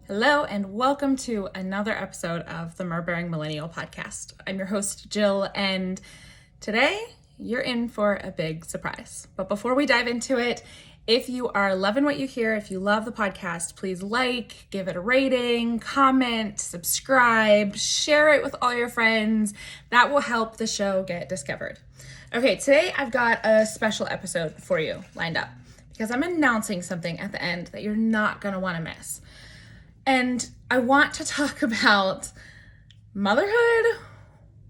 Hello, and welcome to another episode of the Murmuring Millennial Podcast. I'm your host, Jill, and today you're in for a big surprise. But before we dive into it, if you are loving what you hear, if you love the podcast, please give it a rating, comment, subscribe, share it with all your friends. That will help the show get discovered. Okay, today I've got a special episode for you lined up because I'm announcing something at the end that you're not going to want to miss. And I want to talk about motherhood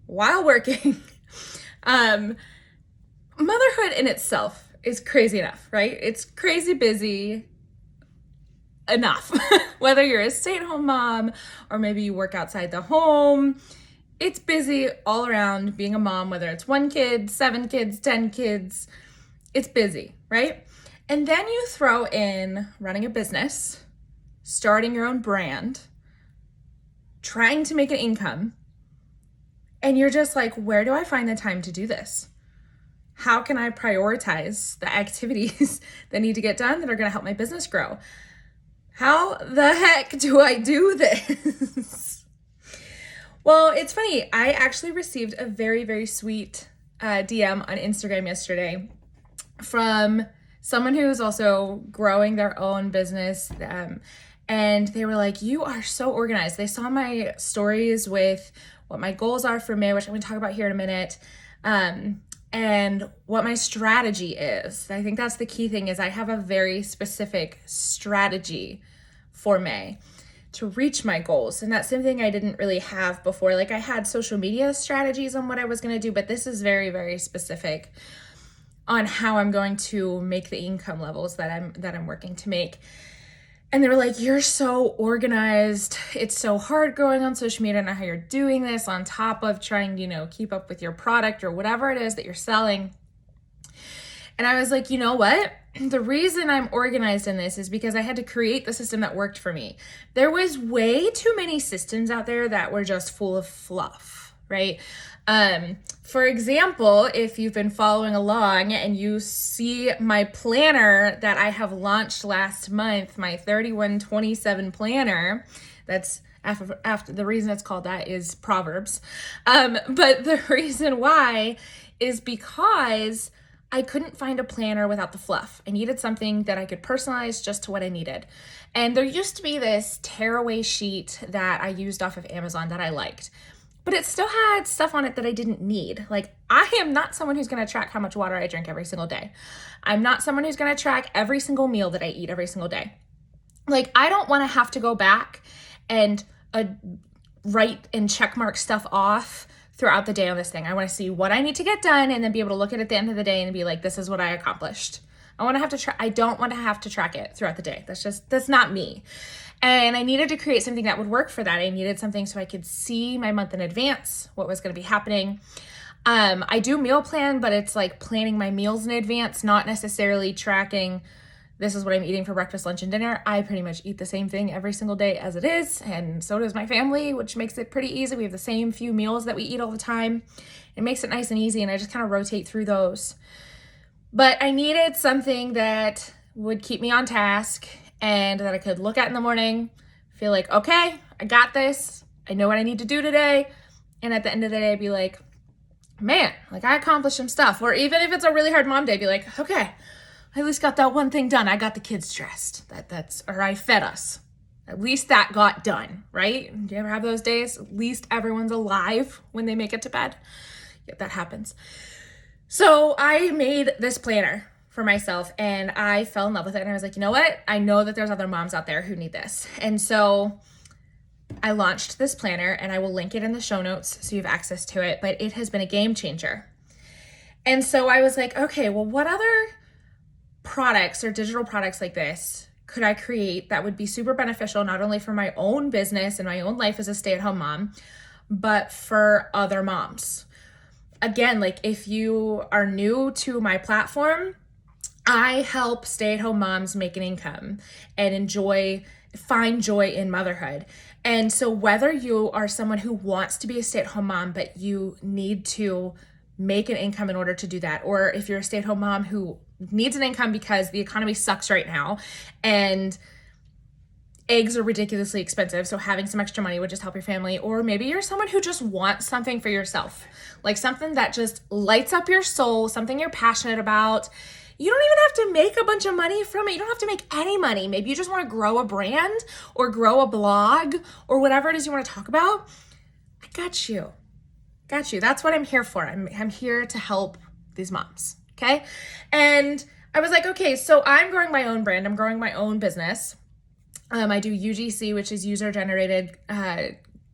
while working. Motherhood in itself is crazy enough, right? It's crazy busy enough. Whether you're a stay-at-home mom or maybe you work outside the home, it's busy all around being a mom, whether it's 1 kid, 7 kids, 10 kids, it's busy, right? And then you throw in running a business, starting your own brand, trying to make an income, and you're just like, where do I find the time to do this? How can I prioritize the activities that need to get done that are going to help my business grow? How the heck do I do this? Well, it's funny. I actually received a very, very sweet DM on Instagram yesterday from someone who's also growing their own business. And they were like, you are so organized. They saw my stories with what my goals are for May, which I'm going to talk about here in a minute, and what my strategy is. I think that's the key thing is I have a very specific strategy for May to reach my goals. And that's something I didn't really have before. Like I had social media strategies on what I was going to do, but this is very, very specific on how I'm going to make the income levels that I'm working to make. And they were like, you're so organized. It's so hard growing on social media. I don't know how you're doing this on top of trying to, keep up with your product or whatever it is that you're selling. And I was like, you know what? The reason I'm organized in this is because I had to create the system that worked for me. There was way too many systems out there that were just full of fluff, right? For example, if you've been following along and you see my planner that I have launched last month, my 3127 planner, that's after the reason it's called that is Proverbs. But the reason why is because I couldn't find a planner without the fluff. I needed something that I could personalize just to what I needed. And there used to be this tearaway sheet that I used off of Amazon that I liked. But it still had stuff on it that I didn't need. Like, I am not someone who's going to track how much water I drink every single day. I'm not someone who's going to track every single meal that I eat every single day. Like, I don't want to have to go back and write and check mark stuff off throughout the day on this thing. I want to see what I need to get done and then be able to look at it at the end of the day and be like, this is what I accomplished. I don't want to have to track it throughout the day. That's not me. And I needed to create something that would work for that. I needed something so I could see my month in advance, what was going to be happening. I do meal plan, but it's like planning my meals in advance, not necessarily tracking this is what I'm eating for breakfast, lunch, and dinner. I pretty much eat the same thing every single day as it is, and so does my family, which makes it pretty easy. We have the same few meals that we eat all the time. It makes it nice and easy, and I just kind of rotate through those. But I needed something that would keep me on task and that I could look at in the morning, feel like, okay, I got this. I know what I need to do today. And at the end of the day, be like, man, like I accomplished some stuff. Or even if it's a really hard mom day, be like, okay, I at least got that one thing done. I got the kids dressed. Or I fed us. At least that got done, right? Do you ever have those days? At least everyone's alive when they make it to bed. Yeah, that happens. So I made this planner for myself and I fell in love with it. And I was like, you know what? I know that there's other moms out there who need this. And so I launched this planner and I will link it in the show notes so you have access to it, but it has been a game changer. And so I was like, okay, well, what other products or digital products like this could I create that would be super beneficial, not only for my own business and my own life as a stay-at-home mom, but for other moms? Again, like if you are new to my platform, I help stay-at-home moms make an income and find joy in motherhood. And so whether you are someone who wants to be a stay-at-home mom, but you need to make an income in order to do that, or if you're a stay-at-home mom who needs an income because the economy sucks right now and eggs are ridiculously expensive, so having some extra money would just help your family. Or maybe you're someone who just wants something for yourself, like something that just lights up your soul, something you're passionate about. You don't even have to make a bunch of money from it. You don't have to make any money. Maybe you just want to grow a brand or grow a blog or whatever it is you want to talk about. I got you. Got you. That's what I'm here for. I'm here to help these moms. Okay. And I was like, okay, so I'm growing my own brand. I'm growing my own business. I do UGC, which is user-generated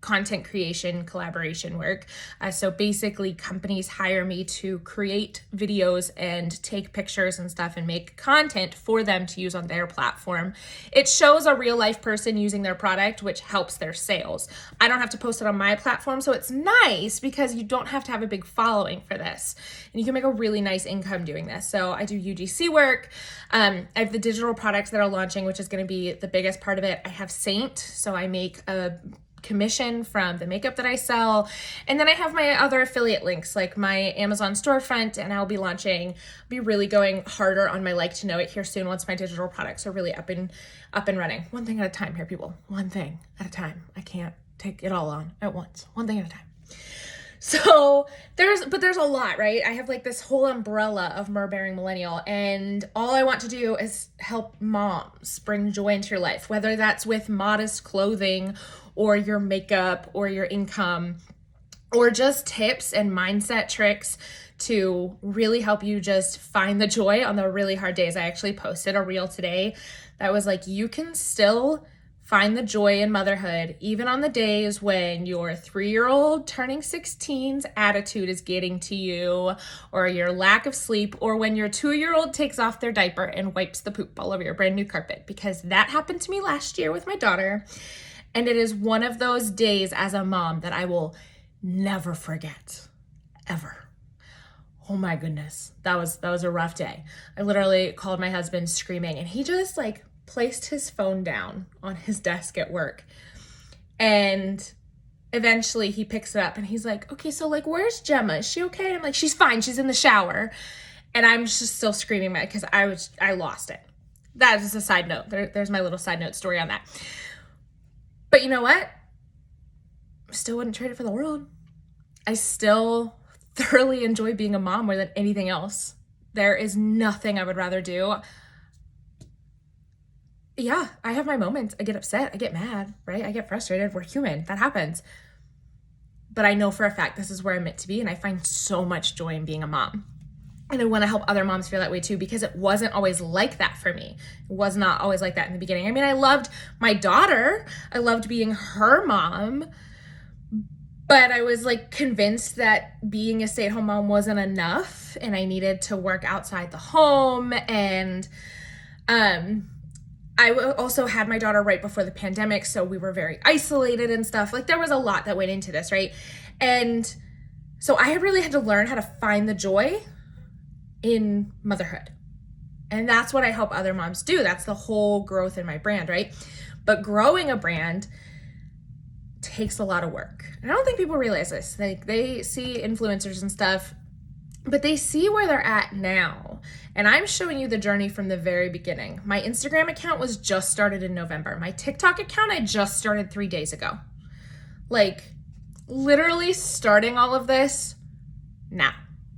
content creation collaboration work. So basically companies hire me to create videos and take pictures and stuff and make content for them to use on their platform. It shows a real life person using their product, which helps their sales. I don't have to post it on my platform, so it's nice because you don't have to have a big following for this. And you can make a really nice income doing this. So I do UGC work. I have the digital products that are launching, which is going to be the biggest part of it. I have Saint, so I make a commission from the makeup that I sell. And then I have my other affiliate links, like my Amazon storefront, and I'll be really going harder on my like to know it here soon once my digital products are really up and running. One thing at a time here, people. One thing at a time. I can't take it all on at once. One thing at a time. So there's a lot, right? I have like this whole umbrella of Myrrh-bearing millennial, and all I want to do is help moms bring joy into your life, whether that's with modest clothing or your makeup or your income, or just tips and mindset tricks to really help you just find the joy on the really hard days. I actually posted a reel today that was like, you can still find the joy in motherhood, even on the days when your 3-year-old turning 16's attitude is getting to you, or your lack of sleep, or when your 2-year-old takes off their diaper and wipes the poop all over your brand new carpet, because that happened to me last year with my daughter. And it is one of those days as a mom that I will never forget, ever. Oh my goodness, that was a rough day. I literally called my husband screaming, and he just like placed his phone down on his desk at work. And eventually he picks it up and he's like, okay, so like, where's Gemma? Is she okay? And I'm like, she's fine. She's in the shower. And I'm just still screaming because I lost it. That is a side note. There's my little side note story on that. But you know what? Still wouldn't trade it for the world. I still thoroughly enjoy being a mom more than anything else. There is nothing I would rather do. Yeah, I have my moments. I get upset. I get mad, right? I get frustrated. We're human. That happens. But I know for a fact this is where I'm meant to be, and I find so much joy in being a mom. And I want to help other moms feel that way too, because it wasn't always like that for me. It was not always like that in the beginning. I mean, I loved my daughter. I loved being her mom. But I was like convinced that being a stay-at-home mom wasn't enough, and I needed to work outside the home. And I also had my daughter right before the pandemic, so we were very isolated and stuff. Like, there was a lot that went into this, right? And so I really had to learn how to find the joy in motherhood. And that's what I help other moms do. That's the whole growth in my brand, right? But growing a brand takes a lot of work. And I don't think people realize this. Like, they see influencers and stuff, but they see where they're at now. And I'm showing you the journey from the very beginning. My Instagram account was just started in November. My TikTok account, I just started 3 days ago. Like, literally starting all of this now.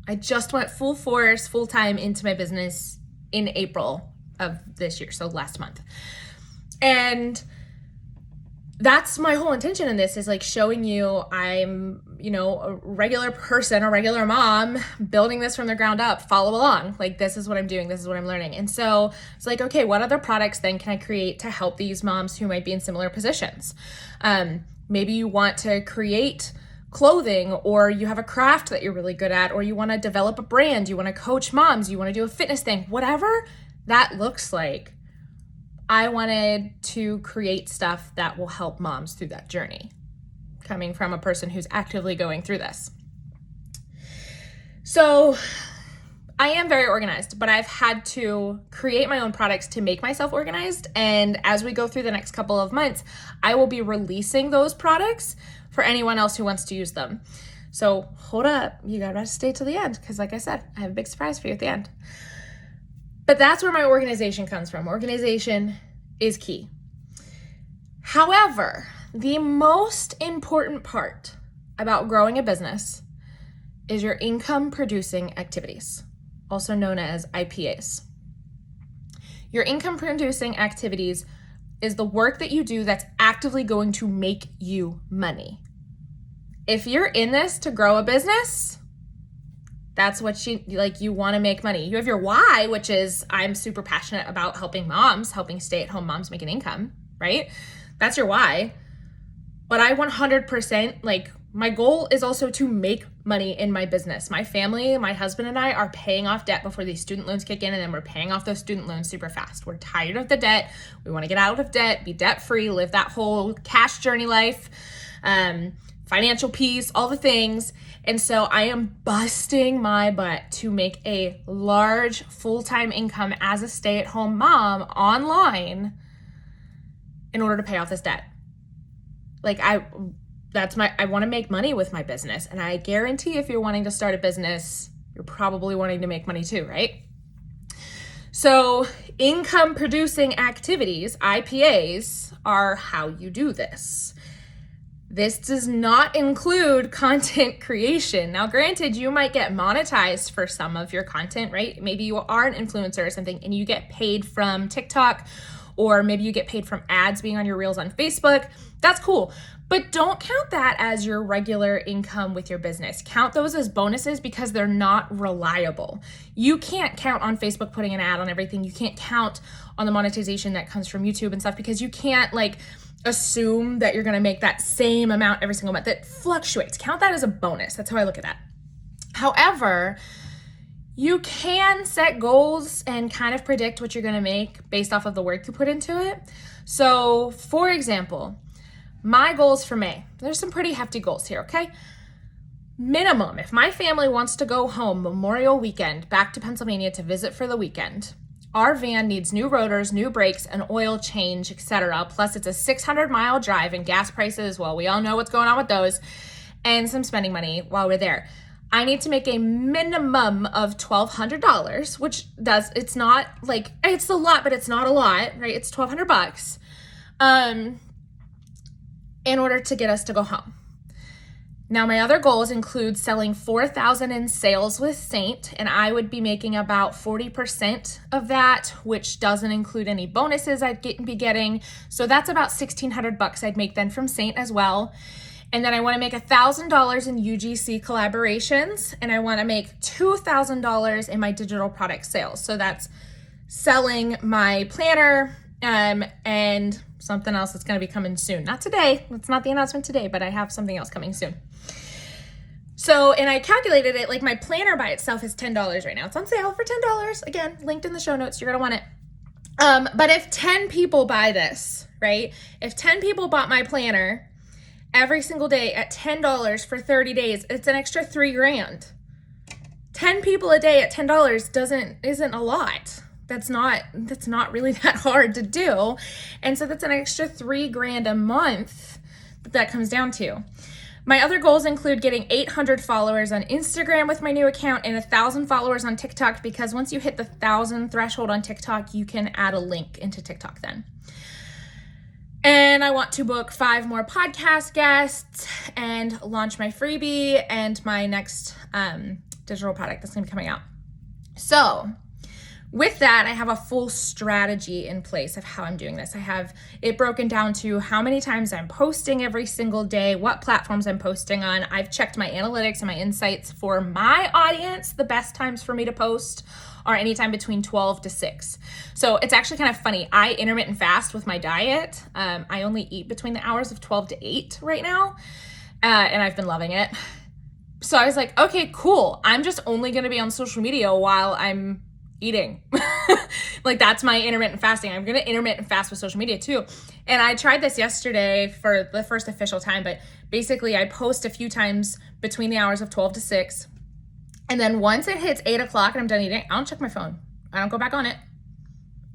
I just went full force, full time into my business in April of this year, so last month. And that's my whole intention in this, is like showing you I'm, a regular person, a regular mom building this from the ground up. Follow along. Like, this is what I'm doing. This is what I'm learning. And so it's like, okay, what other products then can I create to help these moms who might be in similar positions? Maybe you want to create clothing, or you have a craft that you're really good at, or you want to develop a brand, you want to coach moms, you want to do a fitness thing, whatever that looks like. I wanted to create stuff that will help moms through that journey, coming from a person who's actively going through this. So I am very organized, but I've had to create my own products to make myself organized. And as we go through the next couple of months, I will be releasing those products for anyone else who wants to use them. So hold up, you gotta stay till the end, because like I said, I have a big surprise for you at the end. But that's where my organization comes from. Organization is key. However, the most important part about growing a business is your income producing activities, also known as IPAs. Your income producing activities is the work that you do that's actively going to make you money. If you're in this to grow a business, that's what you want to make money. You have your why, which is I'm super passionate about helping stay-at-home moms make an income, right? That's your why. But I 100%, my goal is also to make money in my business. My family, my husband and I are paying off debt before these student loans kick in, and then we're paying off those student loans super fast. We're tired of the debt. We want to get out of debt, be debt-free, live that whole cash journey life, financial peace, all the things. And so I am busting my butt to make a large full-time income as a stay-at-home mom online in order to pay off this debt. I want to make money with my business. And I guarantee if you're wanting to start a business, you're probably wanting to make money too, right? So income producing activities, IPAs, are how you do this. This does not include content creation. Now, granted, you might get monetized for some of your content, right? Maybe you are an influencer or something and you get paid from TikTok, or maybe you get paid from ads being on your reels on Facebook. That's cool. But don't count that as your regular income with your business. Count those as bonuses because they're not reliable. You can't count on Facebook putting an ad on everything. You can't count on the monetization that comes from YouTube and stuff because you can't assume that you're going to make that same amount every single month. That fluctuates. Count that as a bonus. That's how I look at that. However, you can set goals and kind of predict what you're going to make based off of the work you put into it. So, for example, my goals for May, there's some pretty hefty goals here, okay? Minimum, if my family wants to go home Memorial weekend back to Pennsylvania to visit for the weekend, our van needs new rotors, new brakes, an oil change, etc. Plus, it's a 600-mile drive, and gas prices, well, we all know what's going on with those, and some spending money while we're there. I need to make a minimum of $1,200, which it's not it's a lot, but it's not a lot, right? It's $1,200 in order to get us to go home. Now, my other goals include selling 4,000 in sales with Saint, and I would be making about 40% of that, which doesn't include any bonuses I'd be getting. So that's about $1,600 I'd make then from Saint as well. And then I want to make $1,000 in UGC collaborations, and I want to make $2,000 in my digital product sales. So that's selling my planner and something else that's going to be coming soon. Not today. That's not the announcement today, but I have something else coming soon. So, and I calculated it, my planner by itself is $10 right now. It's on sale for $10. Again, linked in the show notes. You're going to want it. But if 10 people buy this, right? If 10 people bought my planner every single day at $10 for 30 days, it's an extra $3,000. 10 people a day at $10 isn't a lot. That's not really that hard to do. And so that's an extra $3,000 a month that comes down to. My other goals include getting 800 followers on Instagram with my new account and 1,000 followers on TikTok, because once you hit the 1,000 threshold on TikTok, you can add a link into TikTok then. And I want to book 5 more podcast guests and launch my freebie and my next digital product that's going to be coming out. So with that, I have a full strategy in place of how I'm doing this. I have it broken down to how many times I'm posting every single day, what platforms I'm posting on. I've checked my analytics and my insights for my audience. The best times for me to post are anytime between 12 to 6. So it's actually kind of funny. I intermittent fast with my diet. I only eat between the hours of 12 to 8 right now, and I've been loving it. So I was like, okay, cool. I'm just only going to be on social media while I'm eating. That's my intermittent fasting. I'm going to intermittent fast with social media too. And I tried this yesterday for the first official time, but basically I post a few times between the hours of 12 to 6. And then once it hits 8 o'clock and I'm done eating, I don't check my phone. I don't go back on it.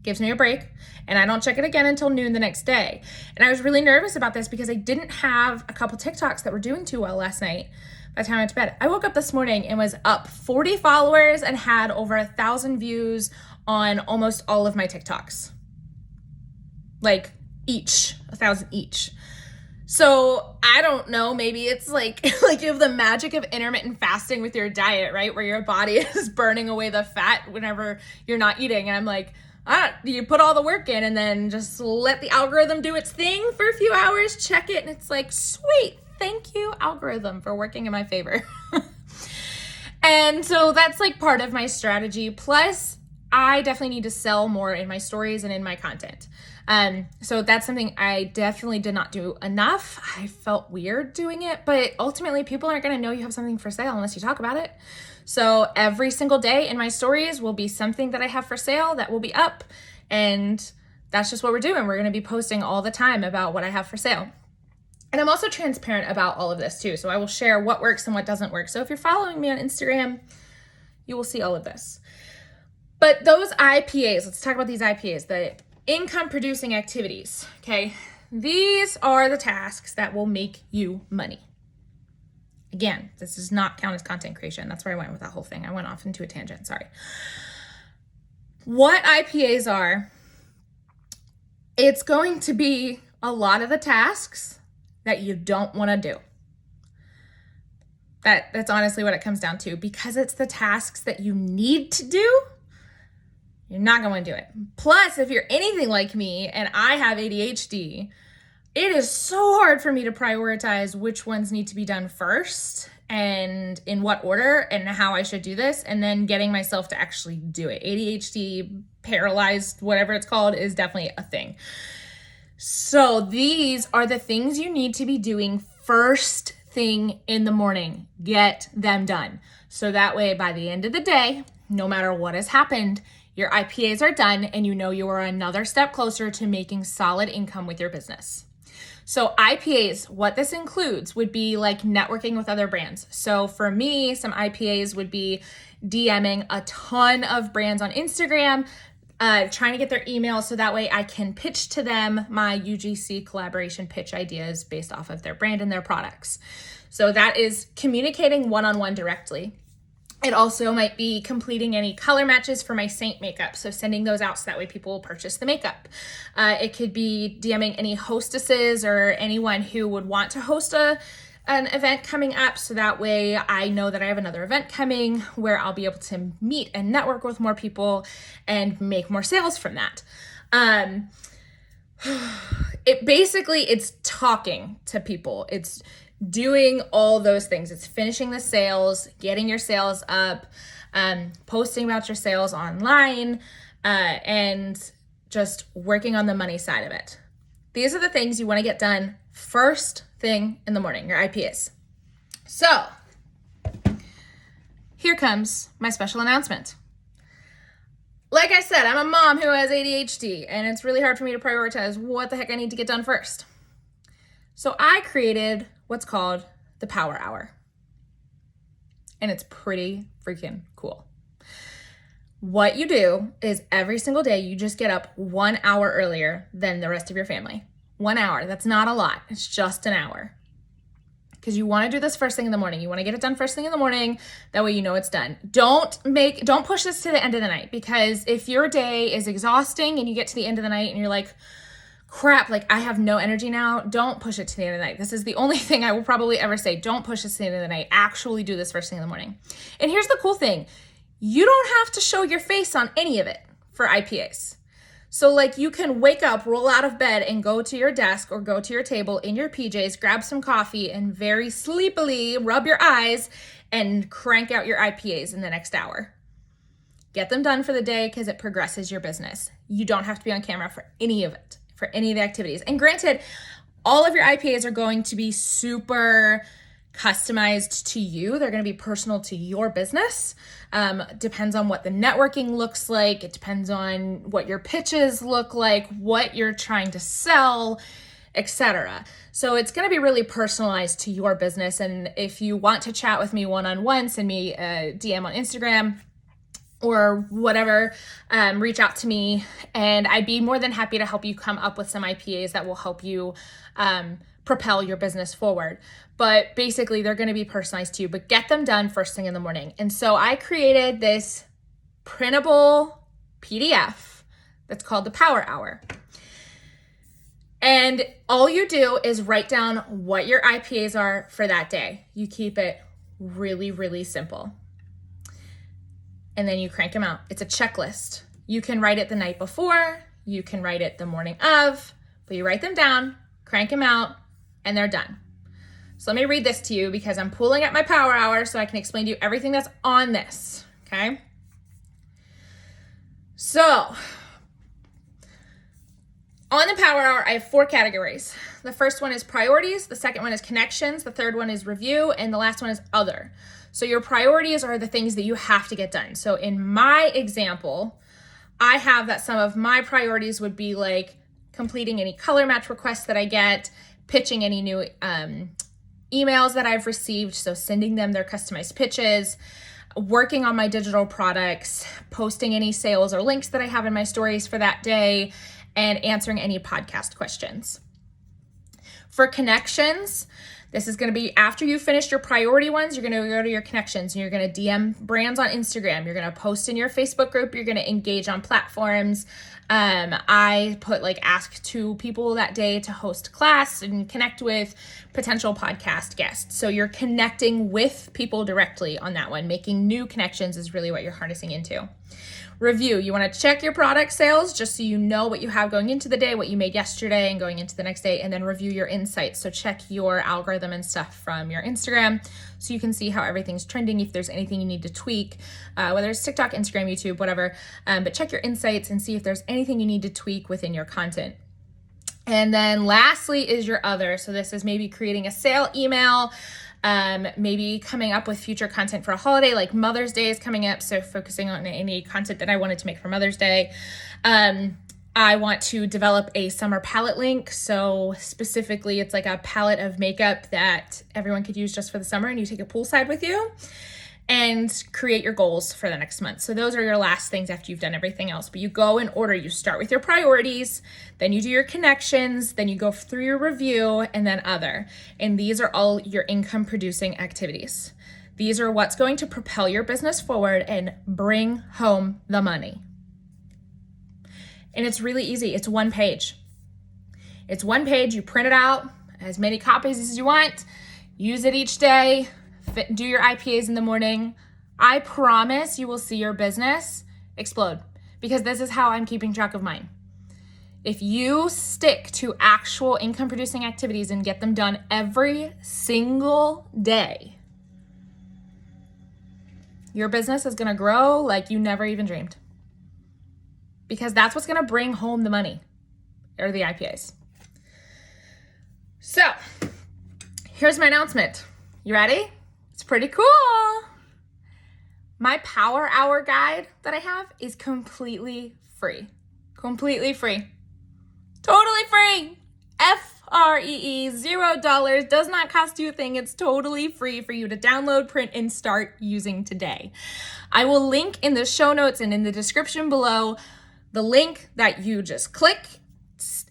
Gives me a break. And I don't check it again until noon the next day. And I was really nervous about this because I didn't have a couple TikToks that were doing too well last night. By the time I went to bed, I woke up this morning and was up 40 followers and had over 1,000 views on almost all of my TikToks. each, 1,000 each. So I don't know, maybe it's like you have the magic of intermittent fasting with your diet, right? Where your body is burning away the fat whenever you're not eating. And I'm like, you put all the work in and then just let the algorithm do its thing for a few hours, check it, and it's like, sweet, thank you, algorithm, for working in my favor. And so that's like part of my strategy. Plus, I definitely need to sell more in my stories and in my content. So that's something I definitely did not do enough. I felt weird doing it, but ultimately people aren't going to know you have something for sale unless you talk about it. So every single day in my stories will be something that I have for sale that will be up. And that's just what we're doing. We're going to be posting all the time about what I have for sale. And I'm also transparent about all of this too. So I will share what works and what doesn't work. So if you're following me on Instagram, you will see all of this. But those IPAs, let's talk about these IPAs, the income producing activities, okay? These are the tasks that will make you money. Again, this does not count as content creation. That's where I went with that whole thing. I went off into a tangent, sorry. What IPAs are, it's going to be a lot of the tasks that you don't want to do. That's honestly what it comes down to. Because it's the tasks that you need to do, you're not going to do it. Plus, if you're anything like me and I have ADHD, it is so hard for me to prioritize which ones need to be done first and in what order and how I should do this, and then getting myself to actually do it. ADHD, paralyzed, whatever it's called, is definitely a thing. So these are the things you need to be doing first thing in the morning. Get them done. So that way, by the end of the day, no matter what has happened, your IPAs are done and you know you are another step closer to making solid income with your business. So IPAs, what this includes would be like networking with other brands. So for me, some IPAs would be DMing a ton of brands on Instagram, trying to get their email so that way I can pitch to them my UGC collaboration pitch ideas based off of their brand and their products. So that is communicating one-on-one directly. It also might be completing any color matches for my Saint makeup. So sending those out so that way people will purchase the makeup. It could be DMing any hostesses or anyone who would want to host an event coming up. So that way I know that I have another event coming where I'll be able to meet and network with more people and make more sales from that. It's talking to people. It's doing all those things. It's finishing the sales, getting your sales up, posting about your sales online, and just working on the money side of it. These are the things you want to get done first thing in the morning, your IPAs. So here comes my special announcement. Like I said, I'm a mom who has ADHD, and it's really hard for me to prioritize what the heck I need to get done first. So I created what's called the Power Hour. And it's pretty freaking cool. What you do is every single day, you just get up 1 hour earlier than the rest of your family. 1 hour, that's not a lot. It's just an hour. Because you want to do this first thing in the morning. You want to get it done first thing in the morning. That way you know it's done. Don't push this to the end of the night, because if your day is exhausting and you get to the end of the night and you're like, crap, like I have no energy now, don't push it to the end of the night. This is the only thing I will probably ever say. Don't push this to the end of the night. Actually do this first thing in the morning. And here's the cool thing. You don't have to show your face on any of it for IPAs. So like you can wake up, roll out of bed and go to your desk or go to your table in your PJs, grab some coffee and very sleepily rub your eyes and crank out your IPAs in the next hour. Get them done for the day because it progresses your business. You don't have to be on camera for any of it, for any of the activities. And granted, all of your IPAs are going to be super customized to you. They're going to be personal to your business. Depends on what the networking looks like. It depends on what your pitches look like, what you're trying to sell, etc. So it's going to be really personalized to your business. And if you want to chat with me one-on-one, send me a DM on Instagram or whatever, reach out to me and I'd be more than happy to help you come up with some IPAs that will help you propel your business forward. But basically they're going to be personalized to you, but get them done first thing in the morning. And so I created this printable PDF that's called the Power Hour. And all you do is write down what your IPAs are for that day. You keep it really, really simple. And then you crank them out. It's a checklist. You can write it the night before, you can write it the morning of, but you write them down, crank them out, and they're done. So let me read this to you because I'm pulling up my Power Hour so I can explain to you everything that's on this, okay? So, on the Power Hour, I have 4 categories. The first one is priorities, the second one is connections, the third one is review, and the last one is other. So your priorities are the things that you have to get done. So in my example, I have that some of my priorities would be like completing any color match requests that I get, pitching any new emails that I've received, so sending them their customized pitches, working on my digital products, posting any sales or links that I have in my stories for that day, and answering any podcast questions. For connections, this is going to be after you finish your priority ones, you're going to go to your connections and you're going to DM brands on Instagram. You're going to post in your Facebook group. You're going to engage on platforms. I put ask 2 people that day to host class and connect with potential podcast guests. So you're connecting with people directly on that one. Making new connections is really what you're harnessing into. Review, you want to check your product sales just so you know what you have going into the day, what you made yesterday and going into the next day, and then review your insights. So check your algorithm and stuff from your Instagram so you can see how everything's trending, if there's anything you need to tweak, whether it's TikTok, Instagram, YouTube, whatever. But check your insights and see if there's anything you need to tweak within your content. And then lastly is your other. So this is maybe creating a sale email, maybe coming up with future content for a holiday, like Mother's Day is coming up. So focusing on any content that I wanted to make for Mother's Day. I want to develop a summer palette link. So specifically, it's like a palette of makeup that everyone could use just for the summer, and you take it poolside with you and create your goals for the next month. So those are your last things after you've done everything else. But you go in order. You start with your priorities, then you do your connections, then you go through your review, and then other. And these are all your income producing activities. These are what's going to propel your business forward and bring home the money. And it's really easy. It's one page. It's one page. You print it out, as many copies as you want. Use it each day. Do your IPAs in the morning. I promise you will see your business explode, because this is how I'm keeping track of mine. If you stick to actual income producing activities and get them done every single day, your business is going to grow like you never even dreamed, because that's what's going to bring home the money, or the IPAs. So here's my announcement. You ready? It's pretty cool. My Power Hour guide that I have is completely free. Completely free. Totally free. Free, $0. Does not cost you a thing. It's totally free for you to download, print, and start using today. I will link in the show notes and in the description below the link that you just click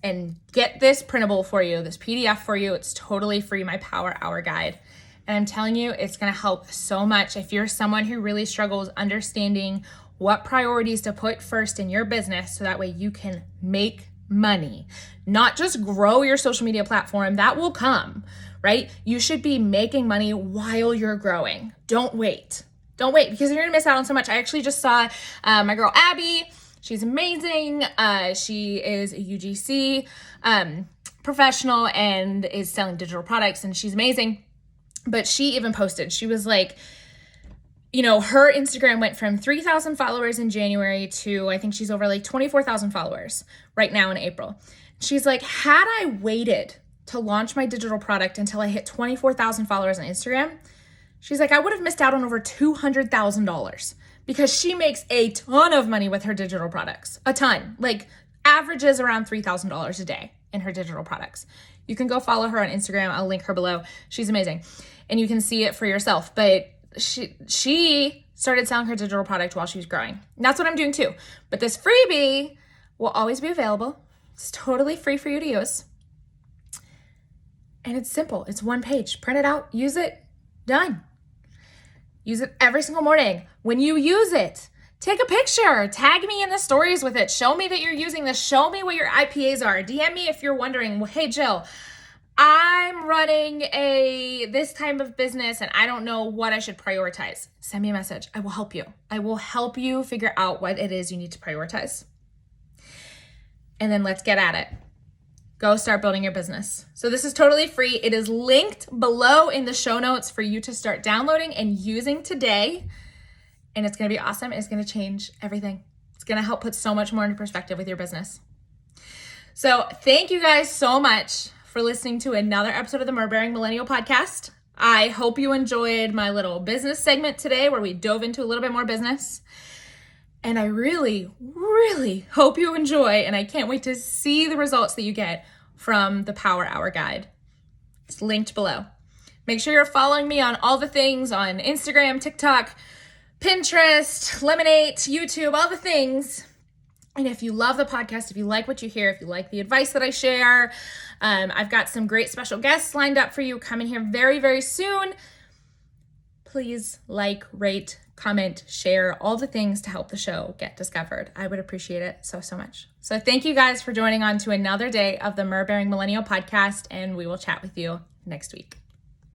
and get this printable for you, this PDF for you. It's totally free, my Power Hour guide. And I'm telling you, it's going to help so much if you're someone who really struggles understanding what priorities to put first in your business, so that way you can make money, not just grow your social media platform. That will come, right? You should be making money while you're growing. Don't wait. Don't wait, because you're going to miss out on so much. I actually just saw my girl, Abby. She's amazing. She is a UGC professional and is selling digital products, and she's amazing. But she even posted, she was like, her Instagram went from 3,000 followers in January to, I think she's over 24,000 followers right now in April. She's like, had I waited to launch my digital product until I hit 24,000 followers on Instagram, she's like, I would have missed out on over $200,000, because she makes a ton of money with her digital products. A ton, averages around $3,000 a day in her digital products. You can go follow her on Instagram. I'll link her below. She's amazing. And you can see it for yourself. But she started selling her digital product while she was growing. And that's what I'm doing too. But this freebie will always be available. It's totally free for you to use. And it's simple. It's one page. Print it out, use it, done. Use it every single morning. When you use it, take a picture, tag me in the stories with it. Show me that you're using this. Show me what your IPAs are. DM me if you're wondering, well, hey, Jill, I'm running this type of business and I don't know what I should prioritize. Send me a message. I will help you. I will help you figure out what it is you need to prioritize. And then let's get at it. Go start building your business. So this is totally free. It is linked below in the show notes for you to start downloading and using today. And it's going to be awesome. It's going to change everything. It's going to help put so much more into perspective with your business. So thank you guys so much for listening to another episode of the Myrrh-Bearing Millennial Podcast. I hope you enjoyed my little business segment today where we dove into a little bit more business. And I really, really hope you enjoy, and I can't wait to see the results that you get from the Power Hour Guide. It's linked below. Make sure you're following me on all the things on Instagram, TikTok, Pinterest, Lemonade, YouTube, all the things. And if you love the podcast, if you like what you hear, if you like the advice that I share, I've got some great special guests lined up for you coming here very, very soon. Please like, rate, comment, share, all the things to help the show get discovered. I would appreciate it so, so much. So thank you guys for joining on to another day of the Myrrh-Bearing Millennial Podcast, and we will chat with you next week.